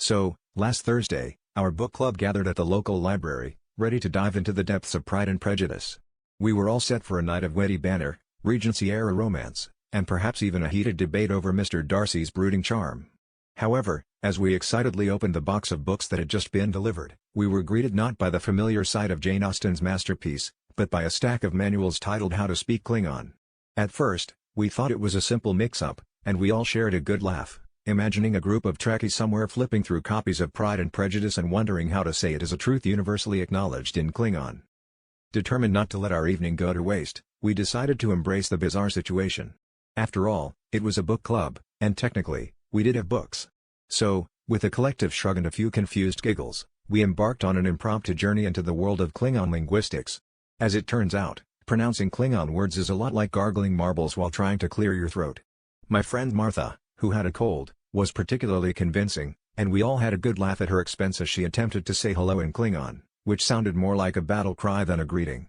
So, last Thursday, our book club gathered at the local library, ready to dive into the depths of Pride and Prejudice. We were all set for a night of witty banter, Regency-era romance, and perhaps even a heated debate over Mr. Darcy's brooding charm. However, as we excitedly opened the box of books that had just been delivered, we were greeted not by the familiar sight of Jane Austen's masterpiece, but by a stack of manuals titled How to Speak Klingon. At first, we thought it was a simple mix-up, and we all shared a good laugh, imagining a group of Trekkies somewhere flipping through copies of Pride and Prejudice and wondering how to say it as a truth universally acknowledged in Klingon. Determined not to let our evening go to waste, we decided to embrace the bizarre situation. After all, it was a book club, and technically, we did have books. So, with a collective shrug and a few confused giggles, we embarked on an impromptu journey into the world of Klingon linguistics. As it turns out, pronouncing Klingon words is a lot like gargling marbles while trying to clear your throat. My friend Martha, who had a cold, was particularly convincing, and we all had a good laugh at her expense as she attempted to say hello in Klingon, which sounded more like a battle cry than a greeting.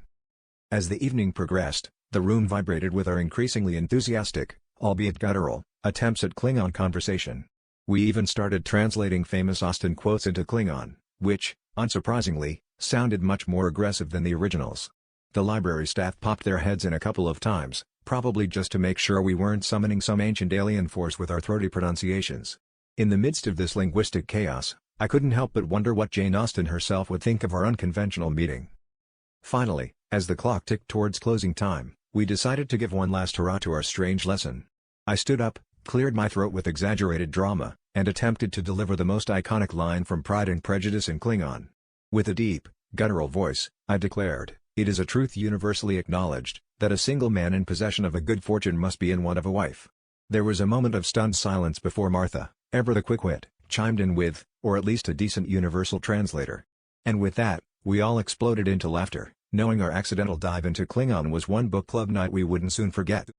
As the evening progressed, the room vibrated with our increasingly enthusiastic, albeit guttural, attempts at Klingon conversation. We even started translating famous Austen quotes into Klingon, which, unsurprisingly, sounded much more aggressive than the originals. The library staff popped their heads in a couple of times, probably just to make sure we weren't summoning some ancient alien force with our throaty pronunciations. In the midst of this linguistic chaos, I couldn't help but wonder what Jane Austen herself would think of our unconventional meeting. Finally, as the clock ticked towards closing time, we decided to give one last hurrah to our strange lesson. I stood up, cleared my throat with exaggerated drama, and attempted to deliver the most iconic line from Pride and Prejudice in Klingon. With a deep, guttural voice, I declared, "It is a truth universally acknowledged, that a single man in possession of a good fortune must be in want of a wife." There was a moment of stunned silence before Martha, ever the quick-wit, chimed in with, "or at least a decent universal translator." And with that, we all exploded into laughter, knowing our accidental dive into Klingon was one book club night we wouldn't soon forget.